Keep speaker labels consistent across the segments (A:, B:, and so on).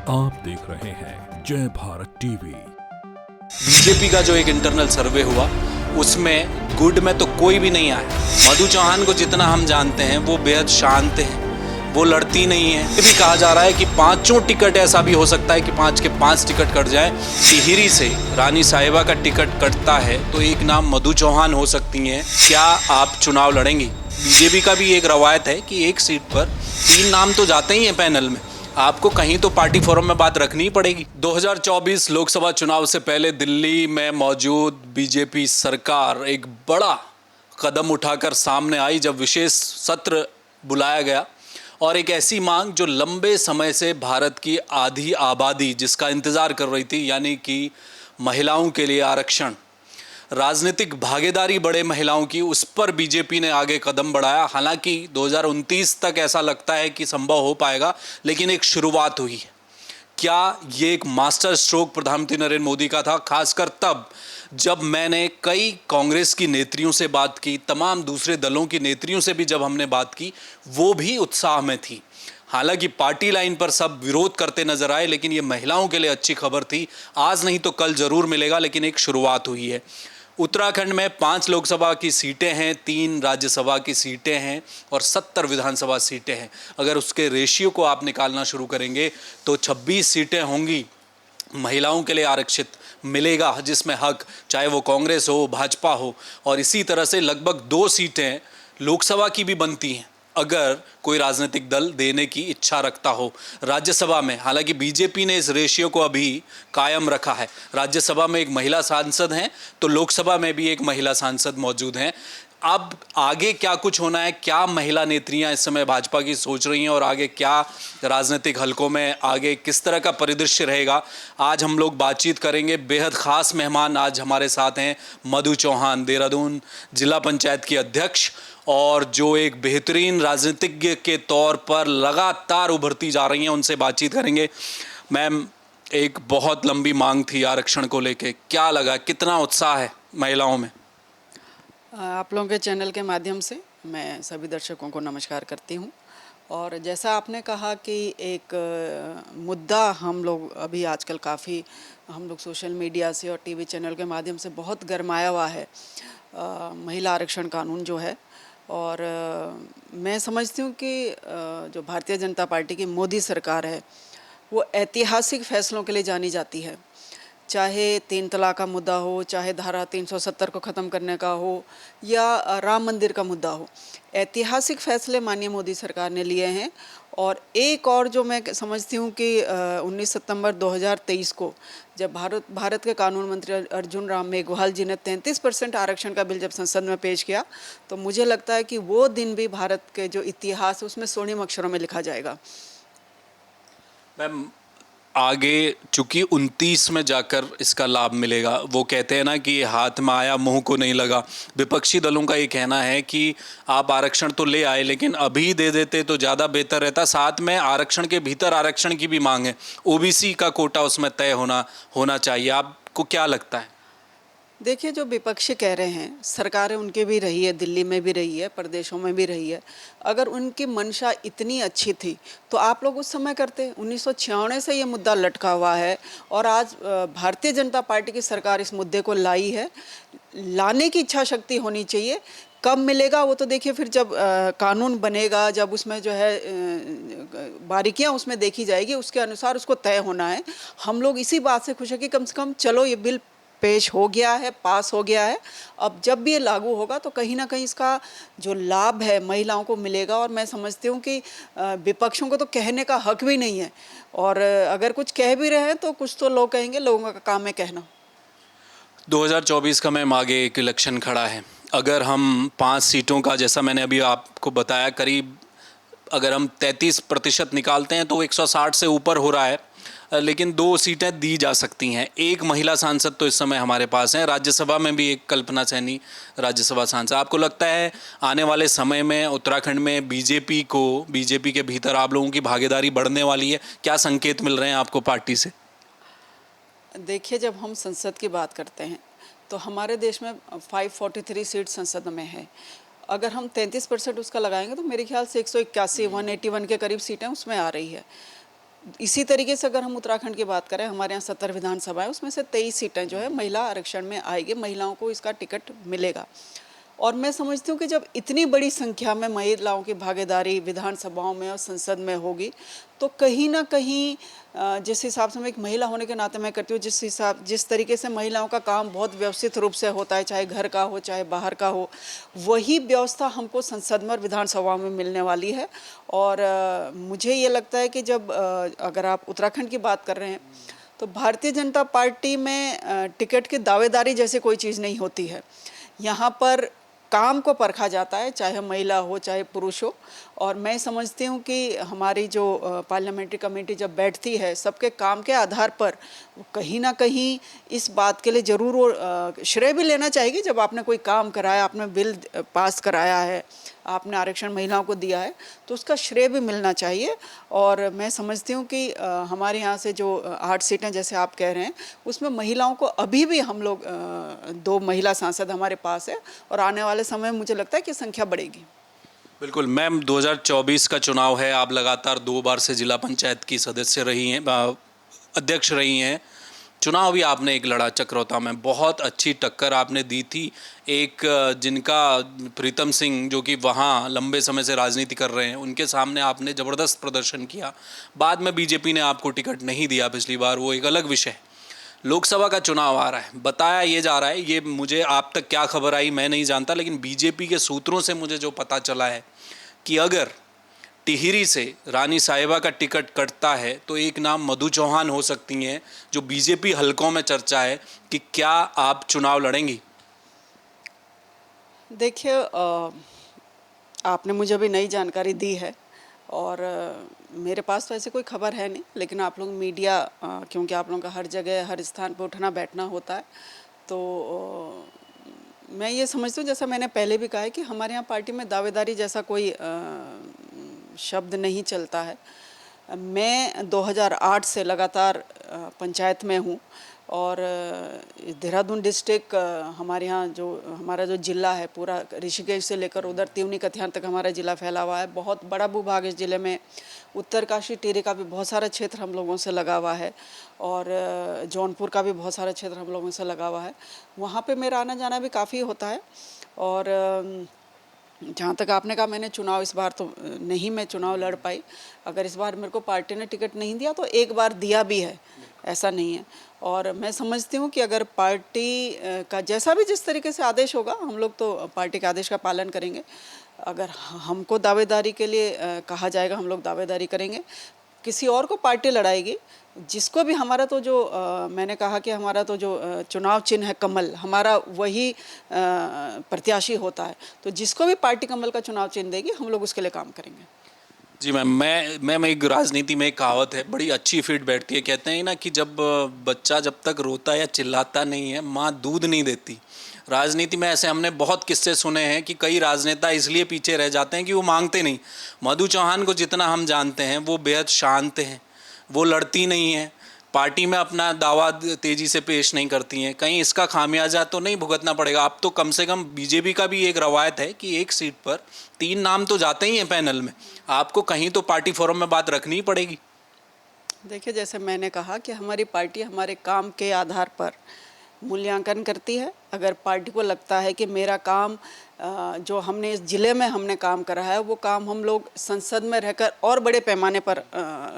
A: आप देख रहे हैं जय भारत टीवी।
B: बीजेपी का जो एक इंटरनल सर्वे हुआ उसमें गुड में तो कोई भी नहीं आया। मधु चौहान को जितना हम जानते हैं वो बेहद शांत है, वो लड़ती नहीं है। ये भी कहा जा रहा है कि पांचों टिकट, ऐसा भी हो सकता है कि 5 के 5 टिकट कट जाए। टिहरी से रानी साहिबा का टिकट कटता है तो एक नाम मधु चौहान हो सकती हैं। क्या आप चुनाव लड़ेंगी? बीजेपी का भी एक रवायत है कि एक सीट पर 3 नाम तो जाते ही हैं पैनल में। आपको कहीं तो पार्टी फोरम में बात रखनी ही पड़ेगी। 2024 लोकसभा चुनाव से पहले दिल्ली में मौजूद बीजेपी सरकार एक बड़ा कदम उठाकर सामने आई जब विशेष सत्र बुलाया गया और एक ऐसी मांग जो लंबे समय से भारत की आधी आबादी जिसका इंतजार कर रही थी, यानी कि महिलाओं के लिए आरक्षण, राजनीतिक भागीदारी बढ़े महिलाओं की, उस पर बीजेपी ने आगे कदम बढ़ाया। हालांकि 2029 तक ऐसा लगता है कि संभव हो पाएगा, लेकिन एक शुरुआत हुई है। क्या ये एक मास्टर स्ट्रोक प्रधानमंत्री नरेंद्र मोदी का था? खासकर तब जब मैंने कई कांग्रेस की नेत्रियों से बात की, तमाम दूसरे दलों की नेत्रियों से भी जब हमने बात की, वो भी उत्साह में थी। हालांकि पार्टी लाइन पर सब विरोध करते नजर आए, लेकिन ये महिलाओं के लिए अच्छी खबर थी। आज नहीं तो कल जरूर मिलेगा, लेकिन एक शुरुआत हुई है। उत्तराखंड में 5 लोकसभा की सीटें हैं, 3 राज्यसभा की सीटें हैं और 70 विधानसभा सीटें हैं। अगर उसके रेशियो को आप निकालना शुरू करेंगे तो 26 सीटें होंगी महिलाओं के लिए आरक्षित मिलेगा, जिसमें हक चाहे वो कांग्रेस हो, भाजपा हो, और इसी तरह से लगभग 2 सीटें लोकसभा की भी बनती हैं अगर कोई राजनीतिक दल देने की इच्छा रखता हो। राज्यसभा में हालांकि बीजेपी ने इस रेशियो को अभी कायम रखा है। राज्यसभा में एक महिला सांसद हैं तो लोकसभा में भी एक महिला सांसद मौजूद हैं। अब आगे क्या कुछ होना है, क्या महिला नेत्रियां इस समय भाजपा की सोच रही हैं और आगे क्या राजनीतिक हलकों में आगे किस तरह का परिदृश्य रहेगा, आज हम लोग बातचीत करेंगे। बेहद खास मेहमान आज हमारे साथ हैं मधु चौहान, देहरादून जिला पंचायत की अध्यक्ष और जो एक बेहतरीन राजनीतिज्ञ के तौर पर लगातार उभरती जा रही हैं। उनसे बातचीत करेंगे। मैम, एक बहुत लंबी मांग थी आरक्षण को लेके, क्या लगा, कितना उत्साह है महिलाओं में?
C: आप लोगों के चैनल के माध्यम से मैं सभी दर्शकों को नमस्कार करती हूँ। और जैसा आपने कहा कि एक मुद्दा हम लोग अभी आजकल काफ़ी हम लोग सोशल मीडिया से और टीवी चैनल के माध्यम से बहुत गरमाया हुआ है महिला आरक्षण कानून जो है। और मैं समझती हूँ कि जो भारतीय जनता पार्टी की मोदी सरकार है वो ऐतिहासिक फैसलों के लिए जानी जाती है। चाहे 3 तलाक का मुद्दा हो, चाहे धारा 370 को ख़त्म करने का हो, या राम मंदिर का मुद्दा हो, ऐतिहासिक फैसले माननीय मोदी सरकार ने लिए हैं। और एक और जो मैं समझती हूँ कि 19 सितंबर 2023 को जब भारत के कानून मंत्री अर्जुन राम मेघवाल जी ने 33% आरक्षण का बिल जब संसद में पेश किया, तो मुझे लगता है कि वो दिन भी भारत के जो इतिहास है उसमें स्वर्णिम अक्षरों में लिखा जाएगा।
B: मैम, आगे चूंकि 29 में जाकर इसका लाभ मिलेगा, वो कहते हैं ना कि हाथ में आया मुंह को नहीं लगा। विपक्षी दलों का ये कहना है कि आप आरक्षण तो ले आए लेकिन अभी दे देते तो ज़्यादा बेहतर रहता। साथ में आरक्षण के भीतर आरक्षण की भी मांग है, ओबीसी का कोटा उसमें तय होना चाहिए। आपको क्या लगता है?
C: देखिए, जो विपक्षी कह रहे हैं, सरकारें उनकी भी रही है, दिल्ली में भी रही है, प्रदेशों में भी रही है। अगर उनकी मंशा इतनी अच्छी थी तो आप लोग उस समय करते। 1996 से ये मुद्दा लटका हुआ है और आज भारतीय जनता पार्टी की सरकार इस मुद्दे को लाई है। लाने की इच्छा शक्ति होनी चाहिए। कब मिलेगा वो तो देखिए फिर जब कानून बनेगा, जब उसमें जो है बारीकियां उसमें देखी जाएगी, उसके अनुसार उसको तय होना है। हम लोग इसी बात से खुश है कि कम से कम चलो ये बिल पेश हो गया है, पास हो गया है। अब जब भी ये लागू होगा तो कहीं ना कहीं इसका जो लाभ है महिलाओं को मिलेगा। और मैं समझती हूँ कि विपक्षों को तो कहने का हक भी नहीं है, और अगर कुछ कह भी रहे हैं तो कुछ तो लोग कहेंगे, लोगों का काम है कहना।
B: 2024 का मैम आगे एक इलेक्शन खड़ा है। अगर हम 5 सीटों का, जैसा मैंने अभी आपको बताया, करीब अगर हम 33% निकालते हैं तो 160 से ऊपर हो रहा है, लेकिन 2 सीटें दी जा सकती हैं। एक महिला सांसद तो इस समय हमारे पास हैं, राज्यसभा में भी एक कल्पना सैनी राज्यसभा सांसद। आपको लगता है आने वाले समय में उत्तराखंड में बीजेपी के भीतर आप लोगों की भागीदारी बढ़ने वाली है? क्या संकेत मिल रहे हैं आपको पार्टी से?
C: देखिए, जब हम संसद की बात करते हैं तो हमारे देश में 543 सीट संसद में है। अगर हम 33% उसका लगाएंगे तो मेरे ख्याल से 181 181 के करीब सीटें उसमें आ रही है। इसी तरीके से अगर हम उत्तराखंड की बात करें, हमारे यहाँ 70 विधानसभा है, उसमें से 23 सीटें जो है महिला आरक्षण में आएगी, महिलाओं को इसका टिकट मिलेगा। और मैं समझती हूँ कि जब इतनी बड़ी संख्या में महिलाओं की भागीदारी विधानसभाओं में और संसद में होगी, तो कहीं ना कहीं जिस हिसाब से मैं एक महिला होने के नाते मैं करती हूँ, जिस तरीके से महिलाओं का काम बहुत व्यवस्थित रूप से होता है, चाहे घर का हो चाहे बाहर का हो, वही व्यवस्था हमको संसद में और विधानसभा में मिलने वाली है। और मुझे ये लगता है कि जब अगर आप उत्तराखंड की बात कर रहे हैं, तो भारतीय जनता पार्टी में टिकट की दावेदारी जैसे कोई चीज़ नहीं होती है। यहाँ पर काम को परखा जाता है, चाहे महिला हो चाहे पुरुष हो। और मैं समझती हूँ कि हमारी जो पार्लियामेंट्री कमेटी जब बैठती है, सबके काम के आधार पर कहीं ना कहीं इस बात के लिए ज़रूर श्रेय भी लेना चाहिए। जब आपने कोई काम कराया, आपने बिल पास कराया है, आपने आरक्षण महिलाओं को दिया है, तो उसका श्रेय भी मिलना चाहिए। और मैं समझती हूँ कि हमारे यहाँ से जो 8 सीटें जैसे आप कह रहे हैं, उसमें महिलाओं को अभी भी हम लोग 2 महिला सांसद हमारे पास है, और आने वाले समय में मुझे लगता है कि संख्या बढ़ेगी।
B: बिल्कुल मैम, 2024 का चुनाव है, आप लगातार 2 बार से जिला पंचायत की सदस्य रही हैं, अध्यक्ष रही हैं। चुनाव भी आपने एक लड़ा चक्रौता में, बहुत अच्छी टक्कर आपने दी थी। एक जिनका प्रीतम सिंह जो कि वहाँ लंबे समय से राजनीति कर रहे हैं, उनके सामने आपने ज़बरदस्त प्रदर्शन किया। बाद में बीजेपी ने आपको टिकट नहीं दिया पिछली बार, वो एक अलग विषय है। लोकसभा का चुनाव आ रहा है, बताया ये जा रहा है, ये मुझे आप तक क्या खबर आई मैं नहीं जानता, लेकिन बीजेपी के सूत्रों से मुझे जो पता चला है कि अगर टिहरी से रानी साहिबा का टिकट कटता है तो एक नाम मधु चौहान हो सकती हैं, जो बीजेपी हलकों में चर्चा है कि क्या आप चुनाव लड़ेंगी?
C: देखिए, आपने मुझे अभी नई जानकारी दी है, और मेरे पास तो ऐसी कोई खबर है नहीं, लेकिन आप लोग मीडिया, क्योंकि आप लोगों का हर जगह हर स्थान पर उठना बैठना होता है, तो मैं ये समझती हूँ, जैसा मैंने पहले भी कहा है, कि हमारे यहाँ पार्टी में दावेदारी जैसा कोई शब्द नहीं चलता है। मैं 2008 से लगातार पंचायत में हूँ, और देहरादून डिस्ट्रिक्ट हमारे यहाँ जो हमारा जो ज़िला है, पूरा ऋषिकेश से लेकर उधर तिवनी कथियान तक हमारा ज़िला फैला हुआ है। बहुत बड़ा भूभाग इस ज़िले में, उत्तरकाशी टिहरी का भी बहुत सारा क्षेत्र हम लोगों से लगा हुआ है, और जौनपुर का भी बहुत सारा क्षेत्र हम लोगों से लगा हुआ है। वहाँ पे मेरा आना जाना भी काफ़ी होता है। और जहाँ तक आपने कहा, मैंने चुनाव इस बार तो नहीं मैं चुनाव लड़ पाई। अगर इस बार मेरे को पार्टी ने टिकट नहीं दिया तो एक बार दिया भी है, ऐसा नहीं है। और मैं समझती हूँ कि अगर पार्टी का जैसा भी जिस तरीके से आदेश होगा, हम लोग तो पार्टी के आदेश का पालन करेंगे। अगर हमको दावेदारी के लिए कहा जाएगा, हम लोग दावेदारी करेंगे। किसी और को पार्टी लड़ाएगी, जिसको भी हमारा तो जो मैंने कहा कि हमारा तो जो चुनाव चिन्ह है कमल, हमारा वही प्रत्याशी होता है। तो जिसको भी पार्टी कमल का चुनाव चिन्ह देगी, हम लोग उसके लिए काम करेंगे।
B: जी मैम, मैं एक राजनीति में एक कहावत है, बड़ी अच्छी फिट बैठती है। कहते हैं ना कि जब बच्चा जब तक रोता या चिल्लाता नहीं है, माँ दूध नहीं देती। राजनीति में ऐसे हमने बहुत किस्से सुने हैं कि कई राजनेता इसलिए पीछे रह जाते हैं कि वो मांगते नहीं। मधु चौहान को जितना हम जानते हैं, वो बेहद शांत हैं, वो लड़ती नहीं हैं, पार्टी में अपना दावा तेजी से पेश नहीं करती हैं। कहीं इसका खामियाजा तो नहीं भुगतना पड़ेगा? आप तो कम से कम, बीजेपी का भी एक रवायत है कि एक सीट पर 3 नाम तो जाते ही हैं पैनल में, आपको कहीं तो पार्टी फोरम में बात रखनी ही पड़ेगी।
C: देखिए, जैसे मैंने कहा कि हमारी पार्टी हमारे काम के आधार पर मूल्यांकन करती है। अगर पार्टी को लगता है कि मेरा काम जो हमने इस ज़िले में हमने काम करा है, वो काम हम लोग संसद में रहकर और बड़े पैमाने पर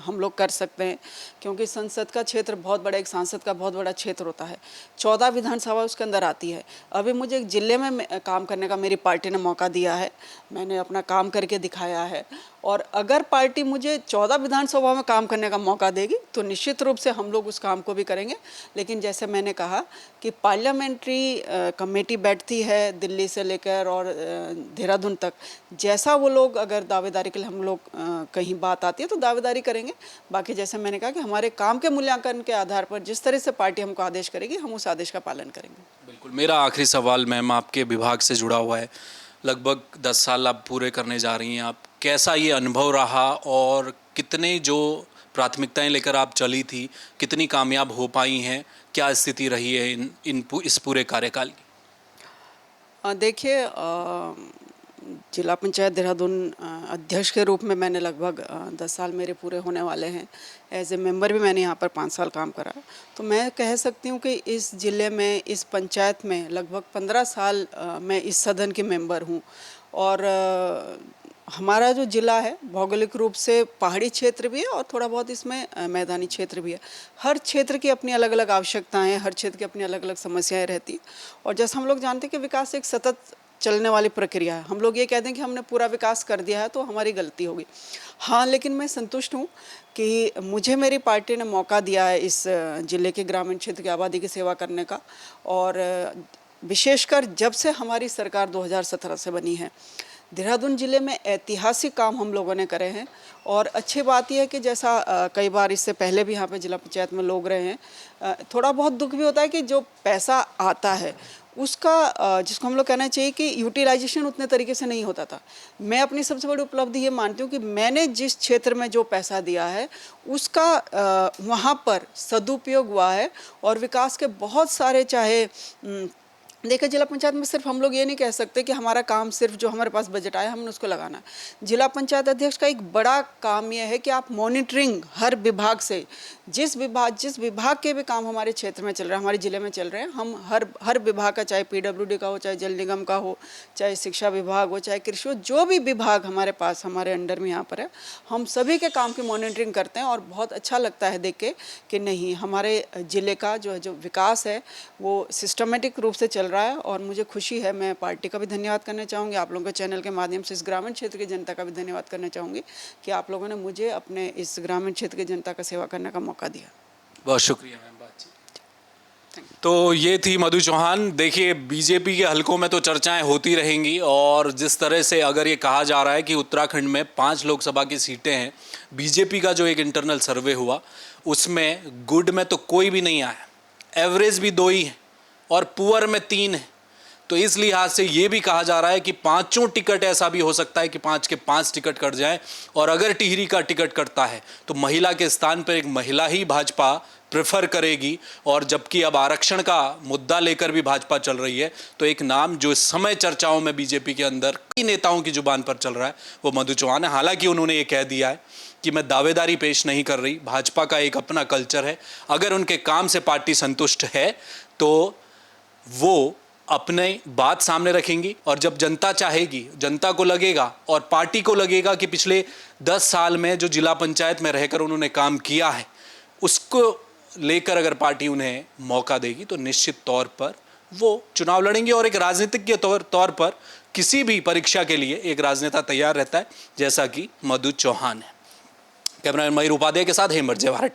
C: हम लोग कर सकते हैं, क्योंकि संसद का क्षेत्र बहुत बड़ा, एक सांसद का बहुत बड़ा क्षेत्र होता है। 14 विधानसभा उसके अंदर आती है। अभी मुझे एक ज़िले में काम करने का मेरी पार्टी ने मौका दिया है, मैंने अपना काम करके दिखाया है। और अगर पार्टी मुझे 14 विधानसभा में काम करने का मौका देगी, तो निश्चित रूप से हम लोग उस काम को भी करेंगे। लेकिन जैसे मैंने कहा कि पार्लियामेंट्री कमेटी बैठती है दिल्ली से लेकर और देहरादून तक, जैसा वो लोग अगर दावेदारी के लिए हम लोग कहीं बात आती है तो दावेदारी करेंगे। बाकी जैसे मैंने कहा कि हमारे काम के मूल्यांकन के आधार पर जिस तरह से पार्टी हमको आदेश करेगी, हम उस आदेश का पालन करेंगे।
B: बिल्कुल। मेरा आखिरी सवाल मैम, आपके विभाग से जुड़ा हुआ है। लगभग 10 साल आप पूरे करने जा रही हैं, आप कैसा ये अनुभव रहा, और कितने जो प्राथमिकताएं लेकर आप चली थी, कितनी कामयाब हो पाई हैं, क्या स्थिति रही है इस पूरे कार्यकाल की?
C: देखिए, जिला पंचायत देहरादून अध्यक्ष के रूप में मैंने लगभग 10 साल मेरे पूरे होने वाले हैं। एज ए मेंबर भी मैंने यहाँ पर 5 साल काम करा। तो मैं कह सकती हूँ कि इस ज़िले में, इस पंचायत में लगभग 15 साल मैं इस सदन की मेंबर हूँ। और हमारा जो ज़िला है भौगोलिक रूप से पहाड़ी क्षेत्र भी है और थोड़ा बहुत इसमें मैदानी क्षेत्र भी है। हर क्षेत्र की अपनी अलग अलग आवश्यकताएँ हैं, हर क्षेत्र की अपनी अलग अलग समस्याएँ रहती हैं। और जैसा हम लोग जानते हैं कि विकास एक सतत चलने वाली प्रक्रिया है। हम लोग ये कहते हैं कि हमने पूरा विकास कर दिया है तो हमारी गलती होगी। हाँ, लेकिन मैं संतुष्ट हूँ कि मुझे मेरी पार्टी ने मौका दिया है इस ज़िले के ग्रामीण क्षेत्र की आबादी की सेवा करने का। और विशेषकर जब से हमारी सरकार 2017 से बनी है, देहरादून ज़िले में ऐतिहासिक काम हम लोगों ने करे हैं। और अच्छी बात यह है कि जैसा कई बार इससे पहले भी यहाँ पे जिला पंचायत में लोग रहे हैं, थोड़ा बहुत दुख भी होता है कि जो पैसा आता है उसका जिसको हम लोग कहना चाहिए कि यूटिलाइजेशन उतने तरीके से नहीं होता था। मैं अपनी सबसे बड़ी उपलब्धि ये मानती हूँ कि मैंने जिस क्षेत्र में जो पैसा दिया है उसका वहाँ पर सदुपयोग हुआ है। और विकास के बहुत सारे, चाहे देखिए जिला पंचायत में सिर्फ हम लोग ये नहीं कह सकते कि हमारा काम सिर्फ जो हमारे पास बजट आया हमने उसको लगाना है। जिला पंचायत अध्यक्ष का एक बड़ा काम यह है कि आप मॉनिटरिंग हर विभाग से, जिस विभाग के भी काम हमारे क्षेत्र में चल रहे हैं, हमारे ज़िले में चल रहे हैं, हम हर विभाग का, चाहे PWD का हो, चाहे जल निगम का हो, चाहे शिक्षा विभाग हो, चाहे कृषि हो, जो भी विभाग हमारे पास हमारे अंडर में यहाँ पर है, हम सभी के काम की मॉनिटरिंग करते हैं। और बहुत अच्छा लगता है देख के कि नहीं, हमारे ज़िले का जो विकास है वो सिस्टमेटिक रूप से चल रहा है। और मुझे खुशी है, मैं पार्टी का भी धन्यवाद करना चाहूँगी, आप लोगों के चैनल के माध्यम से इस ग्रामीण क्षेत्र की जनता का भी धन्यवाद करना चाहूँगी कि आप लोगों ने मुझे अपने इस ग्रामीण क्षेत्र की जनता का सेवा करने का मौका दिया।
B: बहुत शुक्रिया मैम बातचीत। तो ये थी मधु चौहान। देखिए, बीजेपी के हलकों में तो चर्चाएं होती रहेंगी और जिस तरह से अगर ये कहा जा रहा है कि उत्तराखंड में 5 लोकसभा की सीटें हैं, बीजेपी का जो एक इंटरनल सर्वे हुआ उसमें गुड में तो कोई भी नहीं आया, एवरेज भी 2 ही है और पुअर में 3 है। तो इस लिहाज से ये भी कहा जा रहा है कि 5 टिकट, ऐसा भी हो सकता है कि 5 के 5 टिकट कट जाएं। और अगर टिहरी का टिकट कटता है तो महिला के स्थान पर एक महिला ही भाजपा प्रेफर करेगी। और जबकि अब आरक्षण का मुद्दा लेकर भी भाजपा चल रही है, तो एक नाम जो इस समय चर्चाओं में बीजेपी के अंदर कई नेताओं की जुबान पर चल रहा है वो मधु चौहान है। हालांकि उन्होंने ये कह दिया है कि मैं दावेदारी पेश नहीं कर रही, भाजपा का एक अपना कल्चर है, अगर उनके काम से पार्टी संतुष्ट है तो वो अपने बात सामने रखेंगी। और जब जनता चाहेगी, जनता को लगेगा और पार्टी को लगेगा कि पिछले 10 साल में जो जिला पंचायत में रहकर उन्होंने काम किया है उसको लेकर अगर पार्टी उन्हें मौका देगी तो निश्चित तौर पर वो चुनाव लड़ेंगे। और एक राजनीतिक के तौर पर किसी भी परीक्षा के लिए एक राजनेता तैयार रहता है, जैसा कि मधु चौहान है। कैमरामैन मयूर उपाध्याय के साथ हेमंत जवाहर।